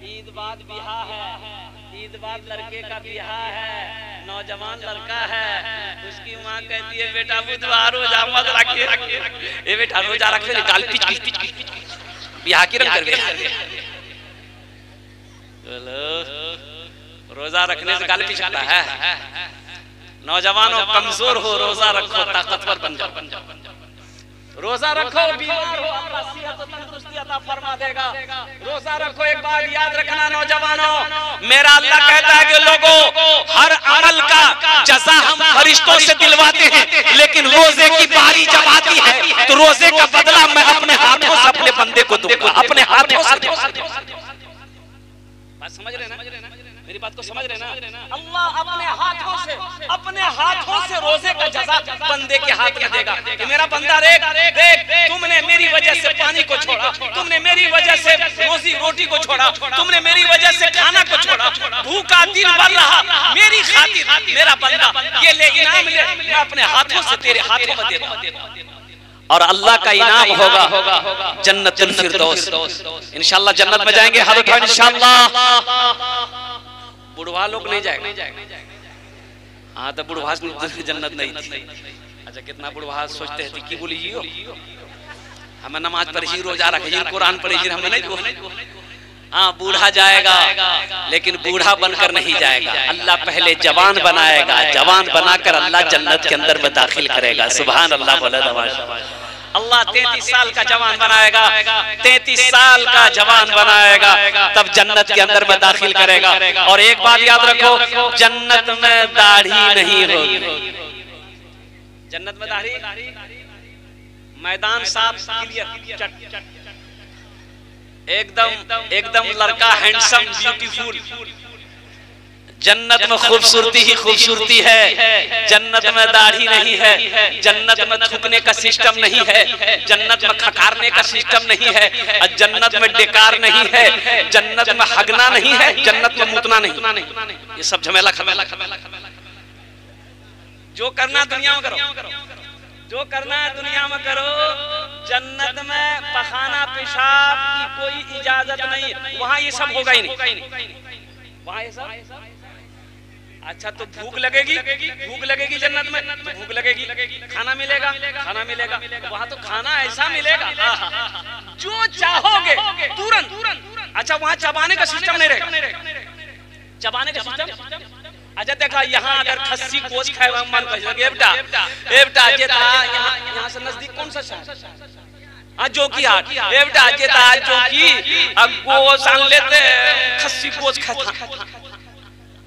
ईद बाद बिहा है, ईद बाद लड़के का बिहा है, नौजवान लड़का है, उसकी माँ कहती है बेटा बुधवार रोजा मत रखिए, ए बेटा रोजा रखे निकाल पिच पिच पिच पिच बिहा की रंग कर दे। रोजा रखने से गाल पिछाता है। नौजवानों कमजोर हो, रोजा रखो, ताकतवर बन जाओ। रोजा रखो, बीमार हो अल्लाह सेहत और तंदुरुस्ती अता फरमा देगा। रोजा रखो। एक बात याद रखना नौजवानों, मेरा अल्लाह कहता है कि लोगों हर अमल का जज़ा हम फरिश्तों से दिलवाते हैं, लेकिन रोजे की बारी जब आती है तो रोजे का बदला मैं अपने हाथों से अपने बंदे को दूंगा, अपने हाथों से। बात समझ रहे ना? मेरी बात को समझ रहे ना? अल्लाह अपने हाथों से रोजे का जज़ा बंदे के हाथ में देगा कि मेरा बंदा देख तुमने मेरी वजह से पानी को छोड़ा, तुमने मेरी वजह से रोजी रोटी को छोड़ा, तुमने मेरी वजह से खाना को छोड़ा, भूखा दिन भर रहा मेरी खातिर, मेरा बंदा ये ले इनाम ले, मैं अपने हाथों से तेरे हाथों में देता। और अल्लाह का इनाम होगा जन्नतुल फिरदौस। इंशाअल्लाह जन्नत में जाएंगे, हाथ उठाओ इंशाअल्लाह। बुढ़वा लोग नहीं जाएगा। हाँ तो बुढ़वा जन्नत नहीं थी। अच्छा कितना बुढ़वा सोचते हैं कि बोली हमें नमाज पढ़ी, रोजा रखी, कुरान पढ़ी, हमें नहीं। हाँ बूढ़ा जाएगा, लेकिन बूढ़ा बनकर नहीं जाएगा। अल्लाह पहले जवान बनाएगा, जवान बनाकर अल्लाह जन्नत के अंदर में दाखिल करेगा। सुभान अल्लाह बोला दवा। अल्लाह 33 साल का जवान बनाएगा, 33 साल का जवान बनाएगा, तब जन्नत के अंदर में दाखिल करेगा। और एक बात याद रखो, जन्नत में दाढ़ी नहीं होगी। जन्नत में दाढ़ी, मैदान साफ क्लियर, एकदम लड़का हैंडसम ब्यूटीफुल। जन्नत में खूबसूरती ही खूबसूरती है। जन्नत में दाढ़ी नहीं है, जन्नत में थूकने का सिस्टम नहीं है, जन्नत में खकारने का सिस्टम नहीं है, जन्नत में डेकार नहीं है, जन्नत में हगना नहीं है, जन्नत में मुतना नहीं। ये सब झमेला खमेला। जो करना दुनिया में करो, जो करना है दुनिया में करो। जन्नत में पखाना पेशाब की कोई इजाजत नहीं, वहां ये सब होगा ही नहीं। वहां ये सब अच्छा तो भूख लगेगी जन्नत में, तो भूख लगेगी, खाना मिलेगा, खाना मिलेगा। वहां तो खाना ऐसा मिलेगा जो चाहोगे तुरंत। अच्छा वहां चबाने का सिस्टम नहीं रहेगा, चबाने का सिस्टम। अच्छा देखा यहाँ अगर खस्सी गोश्त खाए मन कर बेटा यहाँ से नजदीक कौन सा शहर? जो की हाट बेटा जो की गोश्त आन लेते खस्सी गोश्त खाता।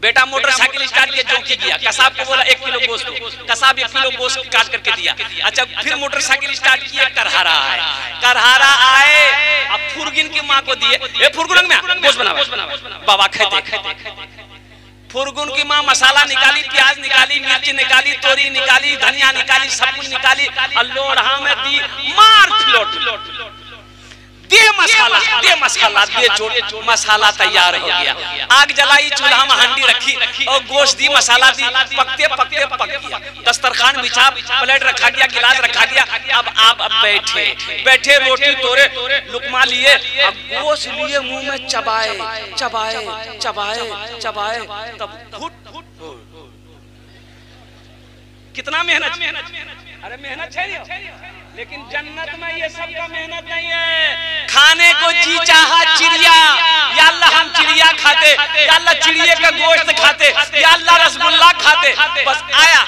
बेटा मोटरसाइकिल स्टार्ट किया, जो की गया कसाब को बोला 1 किलो गोश्त, कसाब 1 किलो गोश्त काट करके दिया। अच्छा फिर मोटरसाइकिल स्टार्ट किया, करहारा आए, अब फुरगिन की माँ को दिए, फुरगुन में गोश्त बना बाबा खाते। फुरगुन की माँ मसाला निकाली, प्याज निकाली, मिर्च निकाली, तोरी निकाली, धनिया निकाली, सब कुछ निकाली, लोढ़ा में दी, मार फिलोट दे मसाला दे जो मसाला तैयार हो गया। आग जलाई, चूल्हा में हांडी रखी और गोश्त दी, मसाला दी, पकते पक गया। दस्तरखान बिछा, प्लेट रखा गया, गिलास रखा गया। अब आप बैठे रोटी तोड़े, लुकमा लिए, अब गोश्त लिए, मुंह में चबाए, तब घुट कितना मेहनत। अरे मेहनत है, लेकिन जन्नत में ये सब का मेहनत नहीं है। खाने को जी चाहा चिड़िया, या अल्लाह हम चिड़िया खाते, या अल्लाह चिड़िया का गोश्त खाते, या अल्लाह रसगुल्ला खाते, बस आया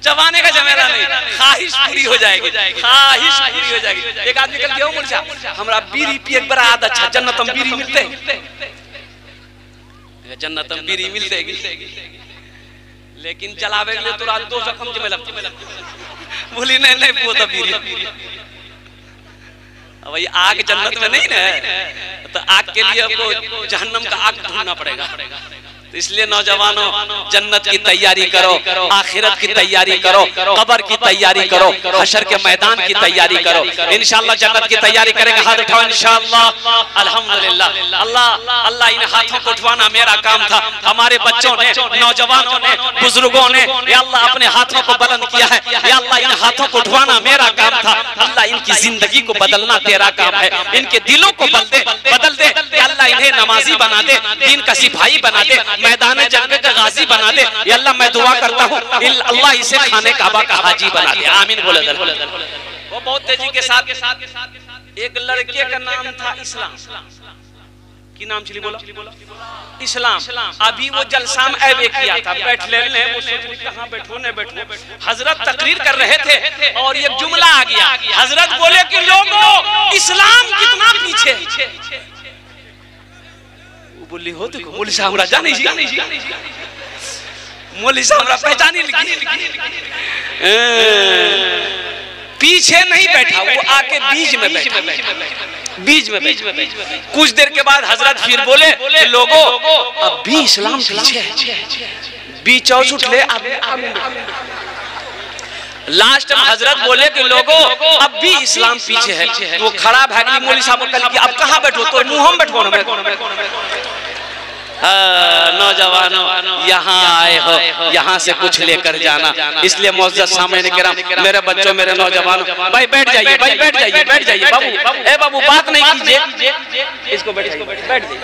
चबाने का जमेला नहीं, ख्वाहिश पूरी हो जाएगी, ख्वाहिश पूरी हो जाएगी। एक आदमी कल गेहूं मुर्चा, हमरा बीड़ी पिए बड़ा आदत अच्छा, जन्नत में बीड़ी मिलते, जन्नत में बीड़ी मिलते, लेकिन जलावे के लिए तो रात 2 जख्म में लगती। बोली नहीं वो तो बीड़ी। अब ये आग जन्नत में नहीं ना, तो आग के लिए आपको जहन्नम का आग ढूंढना पड़ेगा। तो इसलिए नौजवानों जन्नत की तैयारी करो, आखिरत की तैयारी करो, कब्र की तैयारी करो, हशर के मैदान की तैयारी करो। इंशाअल्लाह जन्नत की तैयारी करेंगे। हाथ उठाओ इंशाअल्लाह। अल्हम्दुलिल्लाह। अल्लाह अल्लाह इन हाथों को उठवाना मेरा काम था। हमारे बच्चों ने, नौजवानों ने, बुजुर्गों ने या अल्लाह अपने हाथों को बुलंद किया है। या अल्लाह इन हाथों को उठवाना मेरा काम था। अल्लाह इनकी जिंदगी को बदलना तेरा काम है। इनके दिलों को बदल दे। अल्लाह इन्हें नमाजी बना दे, दीन का सिपाही बना दे, मैदान जंग का गाजी बना दे। या अल्लाह मैं दुआ करता हूँ अल्लाह इसे खाने काबा का हाजी बना दे। आमीन बोले। वो बहुत तेजी के साथ एक लड़के का नाम था इस्लाम। की नाम चली बोला इस्लाम। अभी वो जलसा में ऐबे किया था, बैठ लेने वो सोच कहाँ बैठो ने बैठो। हजरत तकरीर कर रहे थे और ये जुमला आ गया। हजरत बोले कि लोगों इस्लाम कितना पीछे। बोली हो देखो मौलवी साहब हमरा जाने जी, मौलवी साहब हमरा पहचानी लगी। पीछे नहीं बैठा, वो आके बीच में बैठा, बीच में। कुछ देर के बाद हजरत फिर बोले लोगों अब भी इस्लाम पीछे है। बीच और उठ ले। लास्ट में हजरत बोले कि लोगों अब भी इस्लाम पीछे है। वो खड़ा भागली मौलवी साहब कल की अब कहाँ बैठो, तो मुंह हम बैठो। नौजवानों यहाँ आए हो, यहाँ से कुछ लेकर जाना। इसलिए मुअज़्ज़ज़ सामईन किराम, मेरे बच्चों, मेरे नौजवानों, भाई बैठ जाइए, भाई बैठ जाइए। बाबू ए बाबू बात नहीं कीजिए, इसको बैठ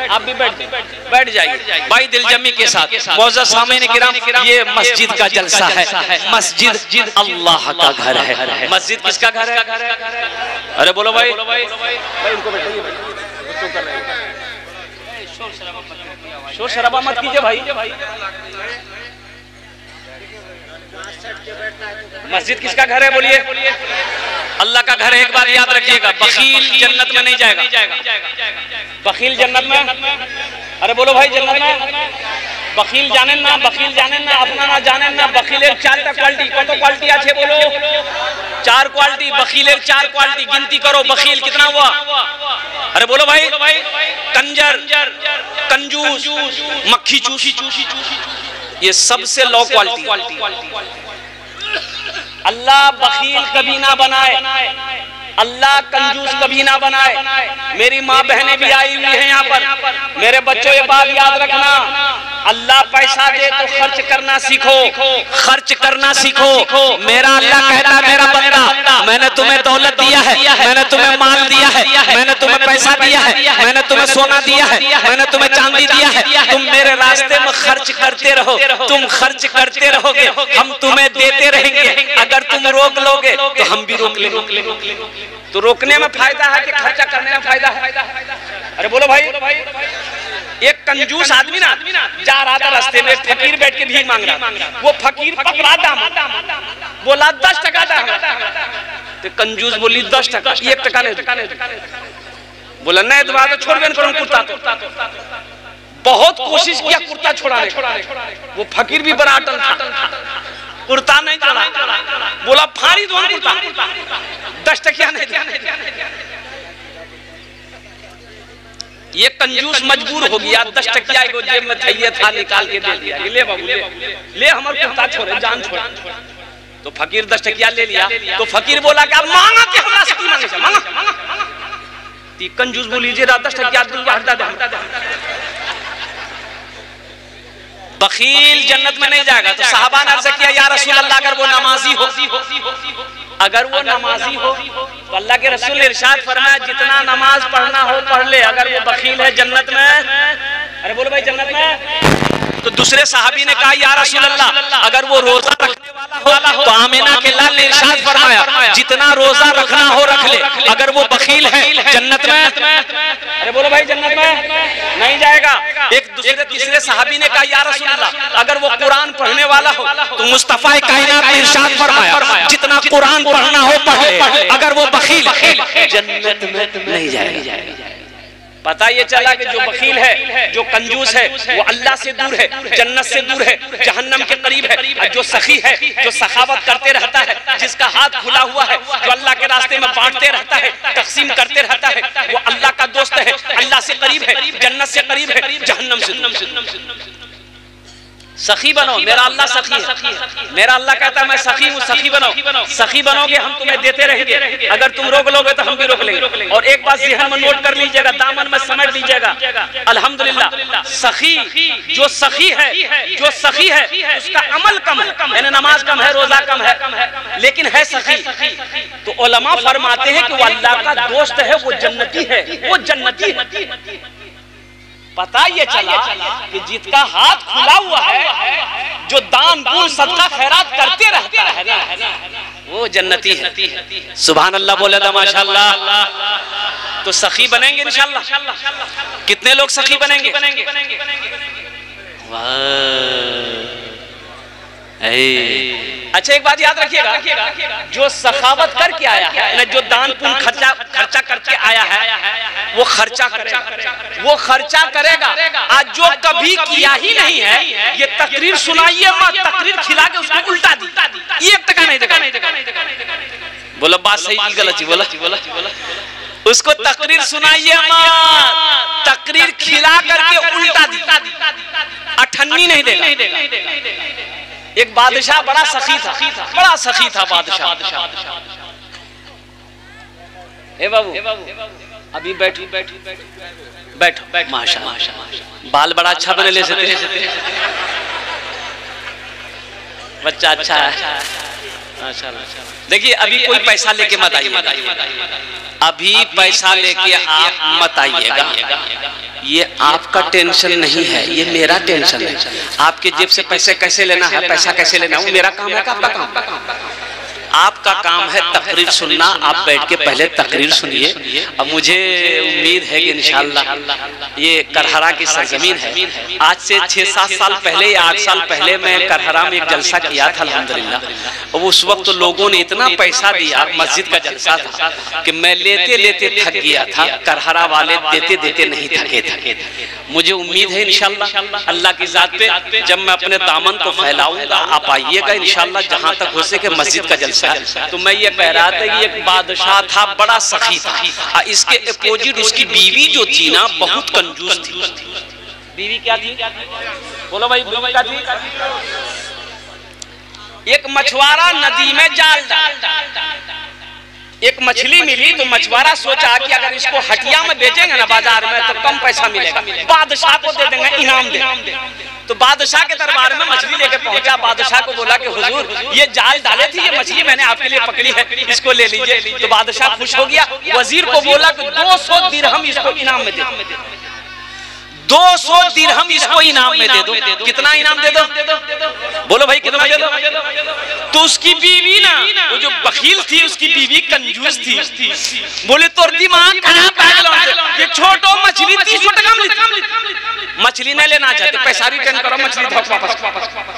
आप भी बैठ जाइए भाई दिलजमी के साथ। मुअज़्ज़ज़ सामईन किराम, ये मस्जिद का जलसा है। मस्जिद अल्लाह का घर है। मस्जिद किसका घर है? अरे बोलो भाई, इनको बैठाइए। शोर शराबा मत कीजिए भाई। मस्जिद किसका घर है बोलिए? अल्लाह का घर है। एक बार याद रखिएगा, बखील जन्नत में नहीं जाएगा। बखील जन्नत में, अरे बोलो भाई जन्नत में बखील जाने ना, बखील जाने ना, अपना ना जाने ना। बखीलेर चारटा क्वालिटी, कत क्वालिटी আছে बोलो? 4 क्वालिटी। बखीलेर 4 क्वालिटी गिनती करो। बखील कितना हुआ? अरे बोलो भाई। कंजर, कंजूस, मक्खी चूसी, ये सबसे लो क्वालिटी। अल्लाह बखील कभी ना बनाए, अल्लाह कंजूस कभी ना बनाए। मेरी माँ बहनें भी आई हुई हैं यहाँ पर। मेरे बच्चों ये बात याद रखना, अल्लाह पैसा दे तो खर्च करना सीखो, खर्च करना सीखो। मेरा अल्लाह कहता है मेरा बंदा, मैंने तुम्हें दौलत दिया है, मैंने तुम्हें माल दिया है, मैंने तुम्हें पैसा दिया है, मैंने तुम्हें सोना दिया है, मैंने तुम्हें चांदी दिया है। तुम मेरे रास्ते में खर्च करते रहो, तुम खर्च करते रहोगे, हम तुम्हें देते रहेंगे। अगर तुम रोक लोगे तो हम भी रोक लेंगे। तो रोकने में फायदा है कि खर्चा करने में फायदा है? अरे बोलो भाई। एक कंजूस आदमी ना जा रहा था रास्ते में, फकीर बैठ के भीख मांग रहा। वो फकीर पकड़ा दाम, बोला 10 टका दाम। तो कंजूस बोली 10 टका, 1 टका नहीं। बोला नहीं तुम्हारा तो छोड़ करूँ कुर्ता। तो बहुत कोशिश किया कुर्ता छोड़ाने। वो फकीर भी बड़ा अटल था, कुर्ता नहीं छोड़ा। बोला फाड़ी दो कुर्ता, 10 टकिया नहीं। ये कंजूस मजबूर हो गया, 10 टकिया को जेब में चाहिए था, निकाल के दे दिया। ले बाबू ले हमारे कुर्ता छोड़े, जान छोड़। तो फकीर 10 टकिया ले लिया। तो फकीर बोला कि अब मांगा के हमरा से की मांगे, मांगा। ती कंजूस बोली जे 10 टकिया हटा दे। बखील जन्नत में नहीं जाएगा। तो साहबा ने अर्ज़ किया या रसूल अल्लाह, अगर वो नमाजी हो, अगर वो नमाजी हो तो अल्लाह के रसूल ने इरशाद फरमाया जितना नमाज पढ़ना हो पढ़ ले। अगर वो बखील है जन्नत में, अरे बोलो भाई जन्नत में। तो दूसरे साहबी ने कहा या रसूल अल्लाह, अगर वो रोजा रखने वाला हो तो आमिना के लाल ने इरशाद फरमाया जितना रोजा रखना हो रख ले। अगर वो बखील है जन्नत में, अरे बोलो भाई जन्नत में नहीं जाएगा। एक दूसरे तीसरे साहबी ने कहा या रसूल अल्लाह, अगर वो कुरान पढ़ने वाला हो तो मुस्तफा कायनात ने इरशाद फरमाया जितना कुरान पढ़ना हो पढ़ ले। अगर वो बखील है जन्नत में नहीं जाएगा। पता ये चला कि जो बखील है, जो कंजूस है, वो अल्लाह से दूर है, जन्नत से दूर है, जहन्नम के करीब है। और जो सखी है, जो सखावत करते रहता है, जिसका हाथ खुला हुआ है, जो अल्लाह के रास्ते में बांटते रहता है, तकसीम करते रहता है, वो अल्लाह का दोस्त है, अल्लाह से करीब है, जन्नत से करीब है, जहन्नम से दूर। सखी बनो, मेरा अल्लाह सखी है, मेरा अल्लाह कहता है मैं सखी हूँ, सखी बनो, सखी बनोगे हम तुम्हें देते रहेंगे, अगर तुम रोक लोगे तो हम भी रोक लेंगे। और एक बात ज़हन में नोट कर लीजिएगा, दामन में समझ लीजिएगा, अल्हम्दुलिल्लाह सखी जो सखी है, जो सखी है उसका अमल कम है, यानी नमाज कम है, रोजा कम है, लेकिन है सखी। तो उलमा फरमाते हैं कि वो अल्लाह का दोस्त है, वो जन्नती है, वो जन्नती है। पता ये चला कि जिसका हाथ खुला हुआ है, जो दान गुण सदका खैरात करते रहता है ना, वो जन्नती है। सुभान अल्लाह बोले तो माशाअल्लाह। तो सखी बनेंगे इंशाअल्लाह। कितने लोग सखी बनेंगे? अच्छा एक बात याद रखिएगा, जो सखावत करके आया है, जो दान पुण्य खर्चा करके आया है, वो खर्चा करेगा, वो खर्चा करेगा। आज जो कभी किया ही नहीं है, ये तकरीर सुनाइए मत, तकरीर खिला के उसको उल्टा दी, 1 टका नहीं देगा। बोलो बात सही की गलत? बोला उसको तकरीर सुनाइए मत, तकरीर खिला करके उल्टा दी, अठन्नी नहीं देगा। एक बादशाह बड़ा सखी था, बड़ा सखी था बादशाह। ए बाबू अभी बैठो माशाअल्लाह, बाल बड़ा अच्छा बने ले सकते, बच्चा अच्छा है माशाअल्लाह। देखिए अभी कोई पैसा लेके मत आइए, अभी पैसा लेके आप मत आइएगा, ये आपका टेंशन नहीं है, ये मेरा टेंशन है। आपके जेब से पैसे कैसे लेना है, पैसा कैसे लेना है, वो मेरा काम है का आपका काम? आपका काम है तकरीर सुनना। आप बैठ के पहले तकरीर सुनिए। अब मुझे उम्मीद है कि इंशाअल्लाह ये करहरा की सरजमीन है। आज से 6-7 साल पहले या 8 साल पहले मैं करहरा में एक जलसा किया था अल्हम्दुलिल्लाह। और उस वक्त तो लोगों ने इतना पैसा दिया, मस्जिद का जलसा था, कि मैं लेते लेते थक गया था। करहरा वाले देते देते नहीं थके थे। मुझे उम्मीद है इंशाअल्लाह अल्लाह की जात पे जब मैं अपने दामन को फैलाऊंगा, आप आइएगा इंशाअल्लाह। जहां तक हो सके मस्जिद का जलसा। तो मैं ये कह रहा था कि एक बादशाह था, बड़ा सखी था। इसके अपोजिट उसकी बीवी जो थी ना, बहुत कंजूस थी। बीवी क्या थी? बोलो भाई, बीवी क्या थी? एक मछुआरा नदी में जाल डाल, एक मछली मिली तो मछुआरा सोचा कि अगर इसको हटिया में बेचेंगे ना बाजार में तो कम पैसा मिलेगा, बादशाह को दे देंगे, इनाम दे। तो बादशाह के दरबार में मछली लेके पहुंचा। बादशाह को बोला कि हुजूर ये जाल डाले थी, ये मछली मैंने आपके लिए पकड़ी है, इसको ले लीजिए। तो बादशाह खुश हो गया। वजीर को बोला कि 200 दिरहम इसको इनाम में दे दो, 200 दिरहम इसको इनाम में दे दो। कितना इनाम दे दो? बोलो भाई कितना दे दो? तो उसकी बीवी ना, वो जो बखील थी, उसकी बीवी कंजूस थी। बोले तोर दिमाग खराब है, ये छोटो मछली 300 टका में मछली नहीं लेना चाहते, पैसा रिटर्न करो, मछली वापस।